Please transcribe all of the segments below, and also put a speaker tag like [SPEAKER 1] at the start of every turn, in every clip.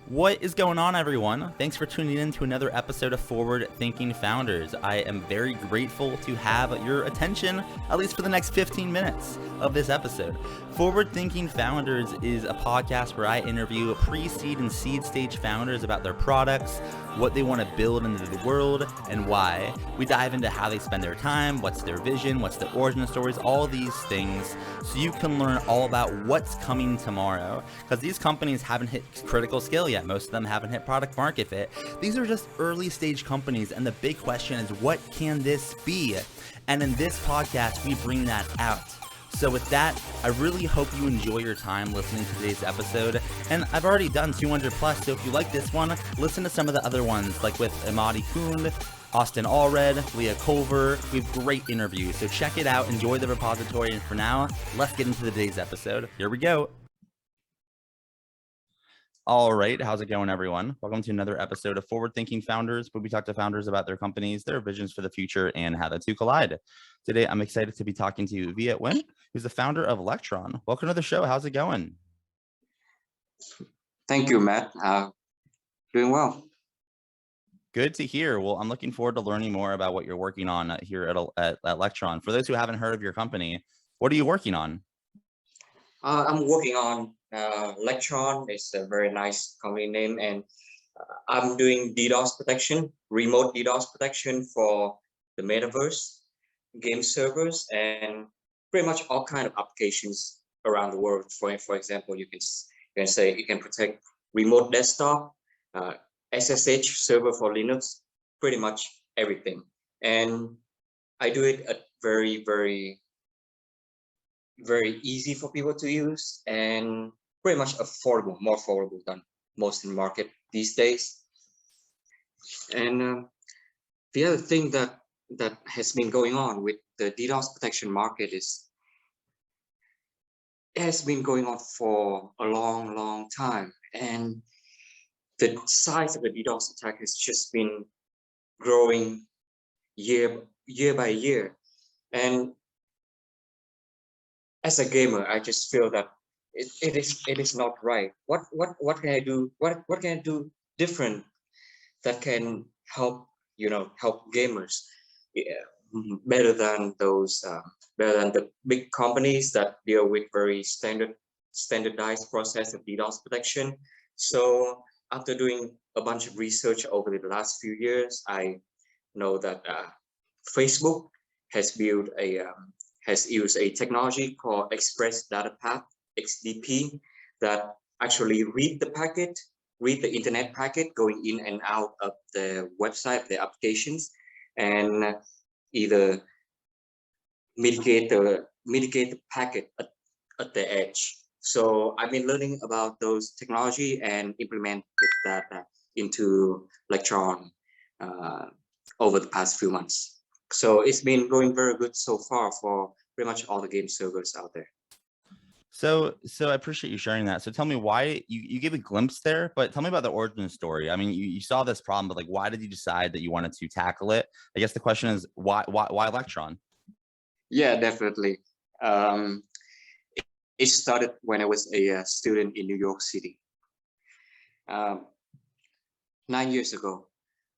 [SPEAKER 1] What is going on, everyone? Thanks for tuning in to another episode of Forward Thinking Founders. I am very grateful to have your attention, at least for the next 15 minutes of this episode. Forward Thinking Founders is a podcast where I interview pre-seed and seed stage founders about their products, what they want to build into the world, and why. We dive into how they spend their time, what's their vision, what's their origin stories, all these things, so you can learn all about what's coming tomorrow. Because these companies haven't hit critical scale yet. Most of them haven't hit product market fit. These are just early stage companies, and the big question is, what can this be? And in this podcast, we bring that out. So with that, I really hope you enjoy your time listening to today's episode. And I've already done 200 plus, so if you like this one, listen to some of the other ones, like with Imadi Kund, Austin Allred, Leah Culver. We have great interviews, so check it out, enjoy the repository, and for now, let's get into today's episode. Here we go. All right, how's it going, everyone? Welcome to another episode of Forward Thinking Founders, where we talk to founders about their companies, their visions for the future, and how the two collide. Today, I'm excited to be talking to Viet York, who's the founder of Lectron. Welcome to the show. How's it going?
[SPEAKER 2] Thank you, Matt. Doing well.
[SPEAKER 1] Good to hear. Well, I'm looking forward to learning more about what you're working on here at Lectron. For those who haven't heard of your company, what are you working on?
[SPEAKER 2] I'm working on Lectron. It's a very nice company name, and I'm doing DDoS protection, remote DDoS protection for the metaverse, game servers, and pretty much all kind of applications around the world. For example, you can say you can protect remote desktop, SSH server for Linux, pretty much everything. And I do it at very easy for people to use and pretty much affordable, more affordable than most in the market these days. And the other thing that has been going on with the DDoS protection market is it has been going on for a long time, and the size of the DDoS attack has just been growing year by year. And as a gamer, I just feel that it is not right. What can I do? What can I do different that can help help gamers better than the big companies that deal with very standardized process of DDoS protection. So after doing a bunch of research over the last few years, I know that Facebook has used a technology called Express Data Path, XDP, that actually read the internet packet going in and out of the website, the applications, and either mitigate the packet at the edge. So I've been learning about those technology and implemented that into Lectron over the past few months. So it's been going very good so far for pretty much all the game servers out there.
[SPEAKER 1] So I appreciate you sharing that. So tell me why you gave a glimpse there, but tell me about the origin story. I mean, you saw this problem, but like, why did you decide that you wanted to tackle it? I guess the question is why Lectron?
[SPEAKER 2] Yeah, definitely. It started when I was a student in New York City. 9 years ago,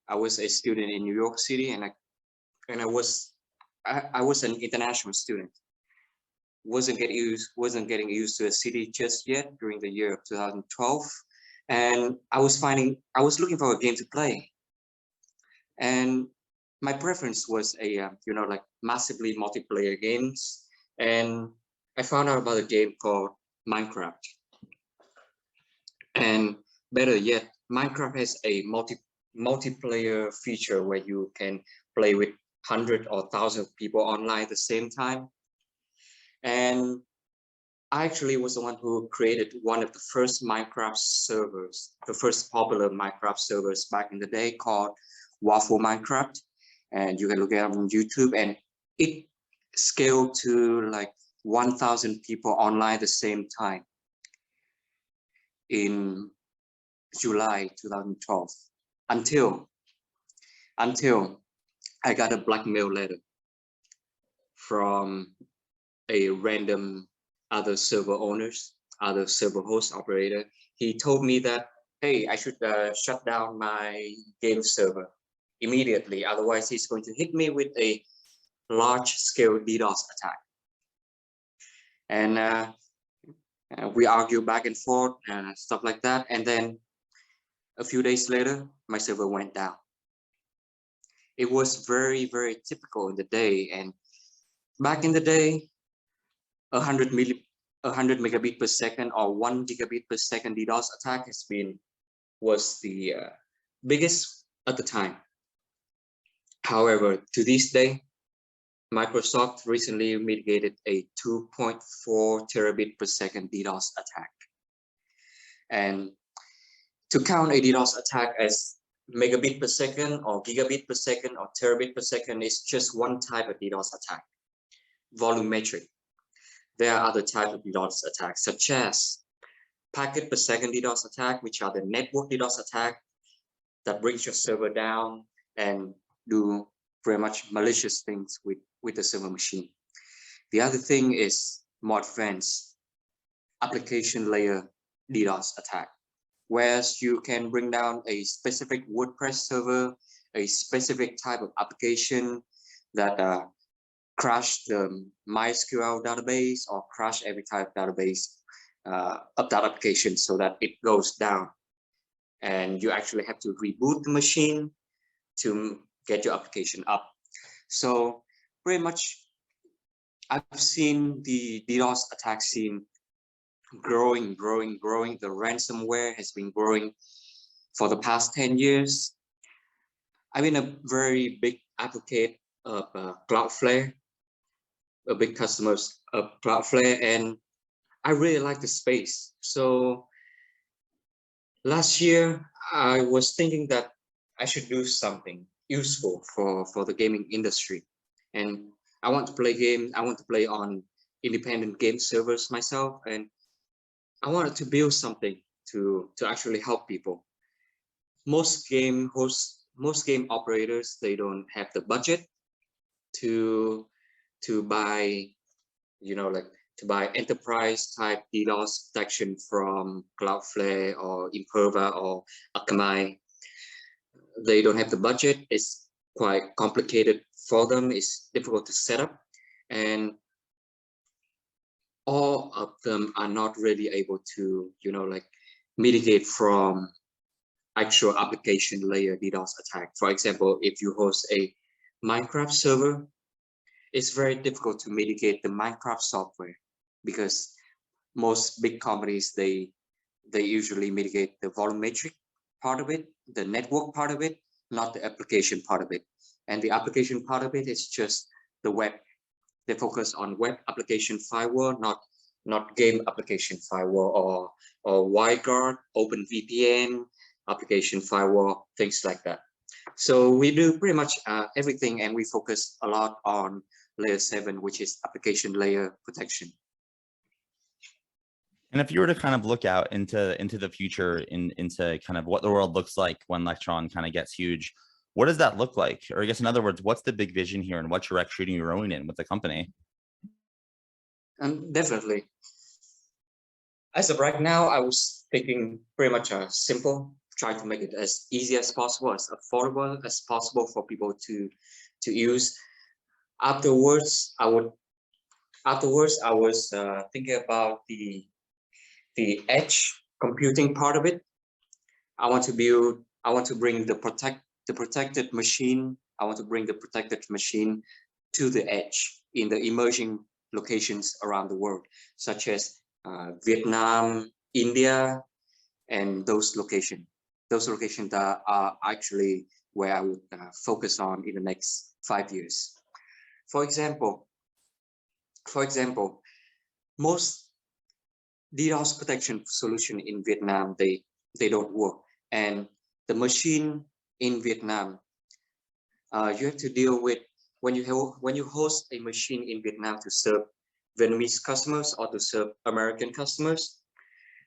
[SPEAKER 2] I was a student in New York City, and I was an international student. Wasn't getting used to a city just yet during the year of 2012, and I was looking for a game to play, and my preference was like massively multiplayer games, and I found out about a game called Minecraft. And better yet, Minecraft has a multiplayer feature where you can play with hundreds or thousands of people online at the same time. And I actually was the one who created one of the first Minecraft servers, the first popular Minecraft servers back in the day, called Waffle Minecraft. And you can look it up on YouTube, and it scaled to like 1,000 people online at the same time in July 2012, until I got a blackmail letter from a random other server owners, other server host operator. He told me that hey, I should shut down my game server immediately, otherwise he's going to hit me with a large-scale DDoS attack. And we argue back and forth and stuff like that. And then a few days later, my server went down. It was very, very typical in the day. And back in the day, 100 megabit per second or 1 gigabit per second DDoS attack was the biggest at the time. However, to this day, Microsoft recently mitigated a 2.4 terabit per second DDoS attack. And to count a DDoS attack as megabit per second or gigabit per second or terabit per second is just one type of DDoS attack, volumetric. There are other types of DDoS attacks, such as packet per second DDoS attack, which are the network DDoS attack that brings your server down and do very much malicious things with the server machine. The other thing is more advanced application layer DDoS attack, whereas you can bring down a specific WordPress server, a specific type of application that crash the MySQL database or crash every type of database of that application so that it goes down. And you actually have to reboot the machine to get your application up. So pretty much I've seen the DDoS attack scene growing. The ransomware has been growing for the past 10 years. I've been a very big advocate of Cloudflare, a big customer of Cloudflare, and I really like the space. So last year, I was thinking that I should do something useful for the gaming industry. And I want to play games. I want to play on independent game servers myself. And I wanted to build something to actually help people. Most game operators, they don't have the budget to buy, to buy enterprise type DDoS protection from Cloudflare or Imperva or Akamai. They don't have the budget. It's quite complicated for them. It's difficult to set up, and all of them are not really able to, mitigate from actual application layer DDoS attack. For example, if you host a Minecraft server, it's very difficult to mitigate the Minecraft software because most big companies, they usually mitigate the volumetric part of it, the network part of it, not the application part of it. And the application part of it is just the web. They focus on web application firewall, not game application firewall or WireGuard, OpenVPN, application firewall, things like that. So we do pretty much everything, and we focus a lot on layer 7, which is application layer protection.
[SPEAKER 1] And if you were to kind of look out into the future, into kind of what the world looks like when Lectron kind of gets huge, what does that look like? Or I guess in other words, what's the big vision here and what direction you're growing in with the company?
[SPEAKER 2] Definitely. As of right now, I was thinking pretty much simple, try to make it as easy as possible, as affordable as possible for people to use. Afterwards, I was thinking about the edge computing part of it. I want to bring the protected machine. I want to bring the protected machine to the edge in the emerging locations around the world, such as Vietnam, India, and those locations. Those locations that are actually where I would focus on in the next 5 years. For example, most DDoS protection solution in Vietnam, they don't work, and the machine in Vietnam, you have to deal with when you host a machine in Vietnam to serve Vietnamese customers or to serve American customers,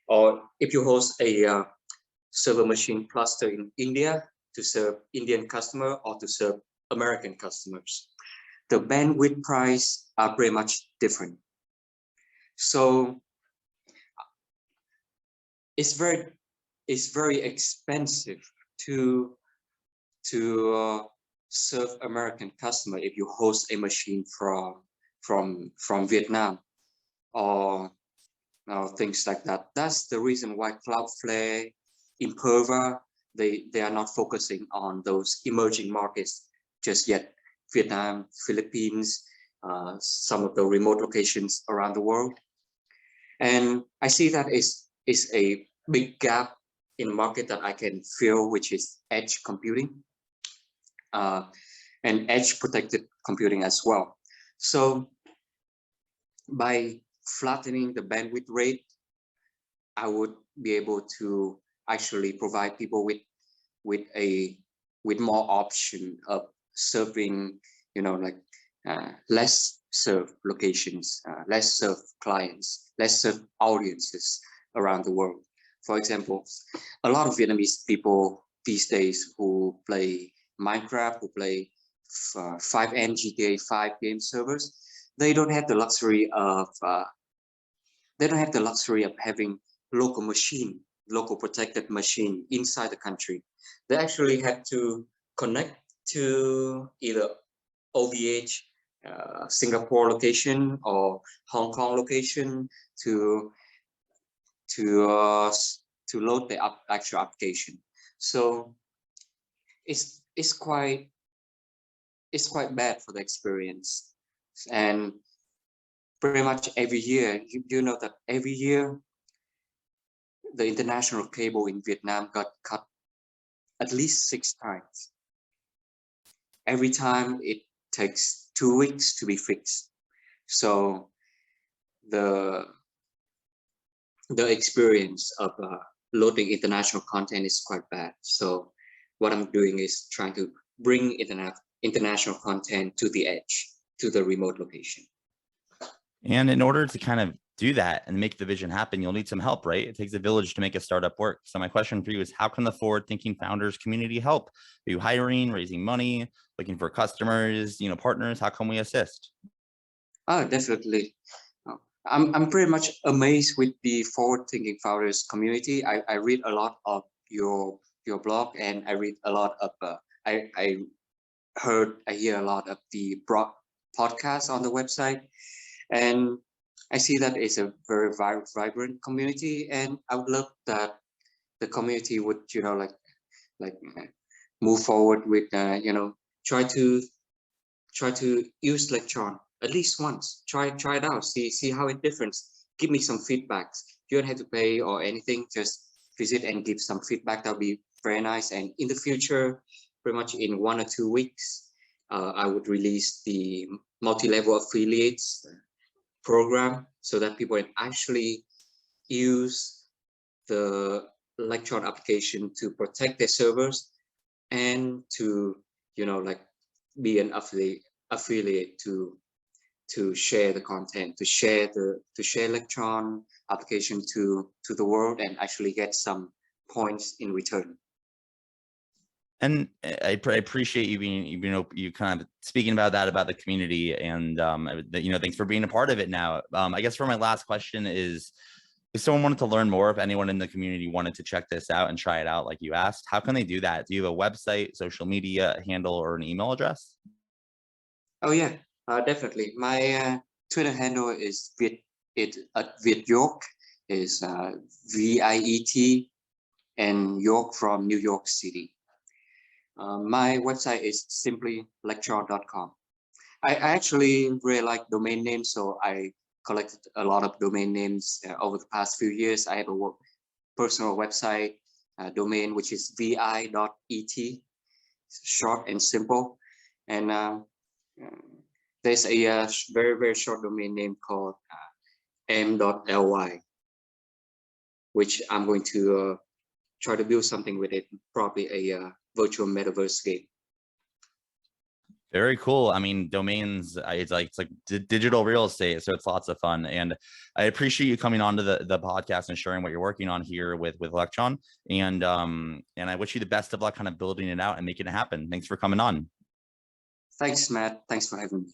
[SPEAKER 2] or if you host a server machine cluster in India to serve Indian customer or to serve American customers, the bandwidth price are pretty much different. So it's very it's very expensive to serve American customer if you host a machine from Vietnam or things like that. That's the reason why Cloudflare, Imperva, they are not focusing on those emerging markets just yet. Vietnam, Philippines, some of the remote locations around the world. And I see that is a big gap in the market that I can fill, which is edge computing and edge protected computing as well. So by flattening the bandwidth rate, I would be able to actually provide people with more option of serving, like less served locations, less served clients, less served audiences around the world. For example, a lot of Vietnamese people these days who play Minecraft, who play 5N GTA 5 game servers, they don't have the luxury of having local protected machine inside the country. They actually have to connect to either OVH Singapore location or Hong Kong location to load the actual application. So it's quite bad for the experience. And pretty much every year, you know that every year the international cable in Vietnam got cut at least 6 times. Every time it takes 2 weeks to be fixed. So the experience of loading international content is quite bad. So what I'm doing is trying to bring international content to the edge, to the remote location.
[SPEAKER 1] And in order to kind of do that and make the vision happen, you'll need some help, right? It takes a village to make a startup work. So my question for you is, how can the forward-thinking founders community help? Are you hiring, raising money, looking for customers, partners? How can we assist?
[SPEAKER 2] Oh, definitely. I'm pretty much amazed with the forward-thinking founders community. I read a lot of your blog, and I read a lot of I hear a lot of the podcasts on the website, and I see that it's a very vibrant community, and I would love that the community would move forward with try to use Lectron at least once. Try it out. See how it differs. Give me some feedbacks. You don't have to pay or anything. Just visit and give some feedback. That'll be very nice. And in the future, pretty much in 1 or 2 weeks, I would release the multi-level affiliates program so that people can actually use the Lectron application to protect their servers and to be an affiliate to share the content, to share Lectron application to the world and actually get some points in return.
[SPEAKER 1] And I appreciate you being, you kind of speaking about that, about the community, and thanks for being a part of it now. I guess for my last question is, if someone wanted to learn more, if anyone in the community wanted to check this out and try it out like you asked, how can they do that? Do you have a website, social media handle, or an email address?
[SPEAKER 2] Oh yeah, definitely. My Twitter handle is Viet York, is VIET, and York from New York City. My website is simply lectron.com. I actually really like domain names, so I collected a lot of domain names over the past few years. I have a personal website domain, which is vi.et, short and simple. And there's a very, very short domain name called m.ly, which I'm going to try to build something with it, probably a virtual metaverse game.
[SPEAKER 1] Very cool. I mean, domains, it's like digital real estate, so it's lots of fun. And I appreciate you coming on to the podcast and sharing what you're working on here with Lectron. And I wish you the best of luck kind of building it out and making it happen. Thanks for coming on.
[SPEAKER 2] Thanks, Matt. Thanks for having me.